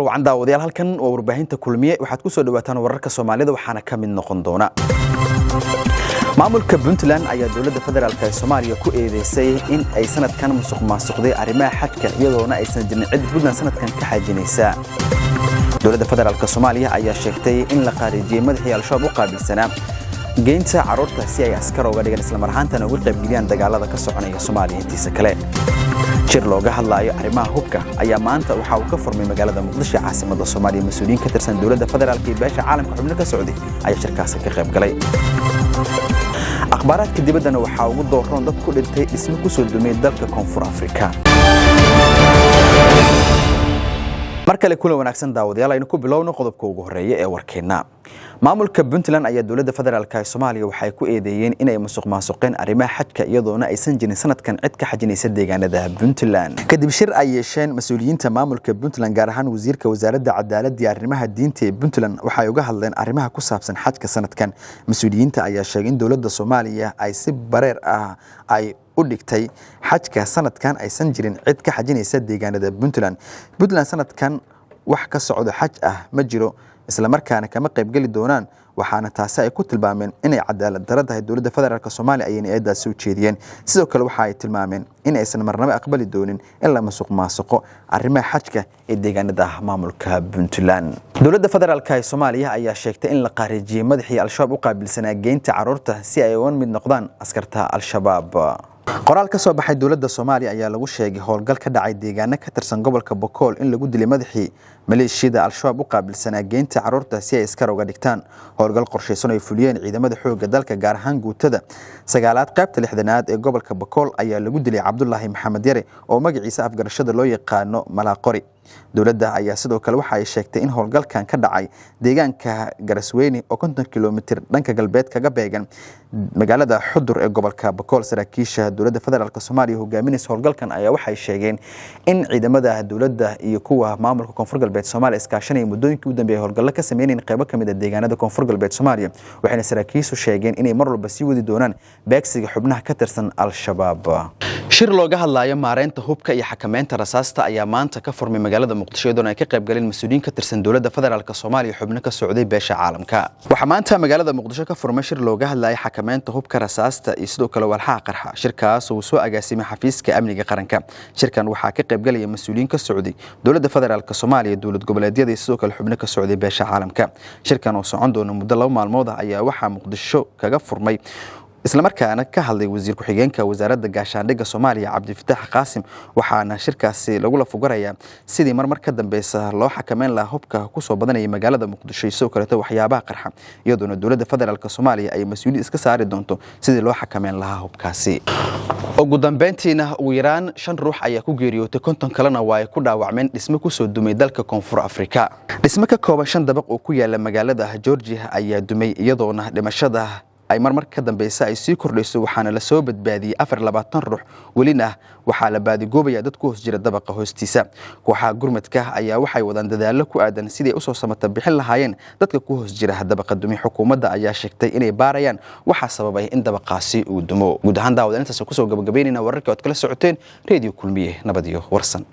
wacan daawadayaal halkan waa warbaahinta kulmiye waxaad ku soo dhawaataan wararka Soomaalida waxaana ka mid noqon doona maamulka Puntland ayaa dawladda federaalka Soomaaliya ku eedeysay in ay sanadkan musuqmaasuqday arrimaha xadka iyadoona aysan jirin cid Puntland sanadkan ka xajinaysa dawladda federaalka Soomaaliya ayaa sheegtay in la qaarajiyay madaxii al-shabaab u qaabilsanaa geynta carruurta si ay askar uga dhigaan isla marhaantana uga qaybgeliyaan dagaalada ka soconaya Soomaaliya intiisa kale shir looga hadlayo arrimaha hubka ayaa maanta waxa uu ka furmay magaalada Muqdisho caasimadda Soomaaliya mas'uuliyiin ka tirsan dawladda federaalka iyo beesha caalamka xubno ka socday ayaa shirkaasi ka qayb galay akhbaaraadka dibaddana waxa ugu dooran dad ku dhintay dhismo ku soo dumay dalka Koonfur Afrika markale kula wanaagsan daawadayaal aynu ku bilowno qodobka ugu horeeya ee warkeena maamulka Puntland ayaa dawladda federaalka Soomaaliya waxay ku eedeeyeen in ay musuqmaasuqeen arrimaha xadka iyadoona aysan jirin sanadkan cid ka xajinaysa deegaanada Puntland kadib shir ay yeesheen mas'uuliyiinta maamulka Puntland gaar ahaan wasiirka wasaaradda cadaaladda iyo arrimaha diinta ee Puntland waxay uga hadleen arrimaha ku saabsan xajka sanadkan mas'uuliyiinta ayaa sheegay in dawladda Soomaaliya ay si bareer ah ay u dhigtay xajka sanadkan aysan jirin cid ka xajinaysa deegaanada Puntland sanadkan wax ka socdo xaj ah ma jiro isla markaana kama qayb gali doonaan waxaana taasi ay ku tilmaameen inay cadaalad darro tahay dawladda federaalka Soomaaliya ayay eedaas soo jeediyeen sidoo kale waxa ay tilmaameen in aysan marnaba aqbali doonin in la musuqmaasuqo arrimaha xajka ee deegaanada maamulka Puntland dawladda federaalka Soomaaliya ayaa sheegtay in la qaarajiyay madaxii al-shabaab u qaabilsanaa geynta carruurta si ay uga mid noqdaan askarta al-shabaab qoraal ka soo baxay dawladda Soomaaliya ayaa lagu sheegay howlgal ka dhacay deegaano ka tirsan gobolka Bokool in lagu dilay madaxii maleeshiyada al-shabaab u qaabilsanaa geynta carruurta si ay askar uga dhigtaan howlgal qorsheysan oo ay fuliyeen ciidamada xoogga dalka gaar ahaan guutada sagaalaad qaybta 6aad ee gobolka Bokool ayaa lagu dilay Cabdullaahi Maxamed Yare oo magaciisa afgarashada loo yaqaano Malaaqori dawladda ayaa sidoo kale waxa ay sheegtay in howlgalkan ka dhacay deegaanka Garasweyne oo 50 kiiloomitir dhanka galbeed kaga beegan magaalada Xudur ee gobolka Bokool saraakiisha dawladda federaalka Soomaaliya hogaaminaysa howlgalkan ayaa waxay sheegeen in ciidamada dawladda iyo kuwa maamulka Koonfur Galbeed Soomaaliya iskaashanaya muddooyinkii u dambeeyay howlgallo ka sameeyeen qaybo kamid ah deegaanada Koonfur Galbeed Soomaaliya waxayna saraakiishu sheegeen inay mar walba sii wadi doonaan beegsiga xubnaha ka tirsan al-shabaab shir looga hadlayo maareynta hubka iyo xakameynta rasaasta ayaa maanta ka furmay magaalada Muqdisho iyadoo ay ka qayb galeen mas'uuliyiin ka tirsan dawladda federaalka Soomaaliya xubno ka socday beesha caalamka waxa maanta magaalada Muqdisho ka furmay shir looga hadlayo xakameynta hubka rasaasta iyo sidoo kale walxaha qarxa shirkaas oo soo agaasimay xafiiska amniga qaranka shirkan waxa ka qayb galaya mas'uuliyiin ka socday dawladda federaalka Soomaaliya dawlad goboleedyada iyo sidoo kale xubno ka socday beesha caalamka shirkan oo socon doona muddo 2 maalmood ah ayaa waxa Muqdisho kaga furmay isla markaana ka hadlay wasiir ku xigeenka wasaaradda gaashaandhigga Soomaaliya Cabdifataax Qaasim waxaana shirkaasi lagu la fogarayaa sidii mar ka dambeysay loo xakameyn lahaa hubka ku soo badanaya magaalada Muqdisho isoo kale waxyaabaha qarxa iyadoona dawladda federaalka Soomaaliya ay mas'uuliyad iska saari doonto sidii loo xakameyn lahaa hubkaasi ugu dambeyntiina ugu yaraan 5 ruux ayaa ku geeriyootay 50 kalena waa ay ku dhaawacmeen dhismo ku soo dumay dalka Koonfur Afrika dhismo ka kooban 5 dabaq oo ku yaala magaalada Georgia ayaa dumay iyadoona dhimashada ay mar ka dambeysay ay sii kordhayso waxaana la soo badbaadiyay 24 ruux welina waxa la baadigoobaya dad ku hoos jira dabaqa hoostiisa kooxaha gurmadka ayaa waxay wadaan dadaalo ku aadan sidii ay u soo samata bixin lahaayeen dadka ku hoos jira dabaqa dumay xukuumadda ayaa sheegtay inay baarayaan waxa sababay in dabaqaasi uu dumo guud ahaan daawadanayntaas ku soo gabagabeynayna wararka oo kala socoteen radio kulmiye nabad iyo warsan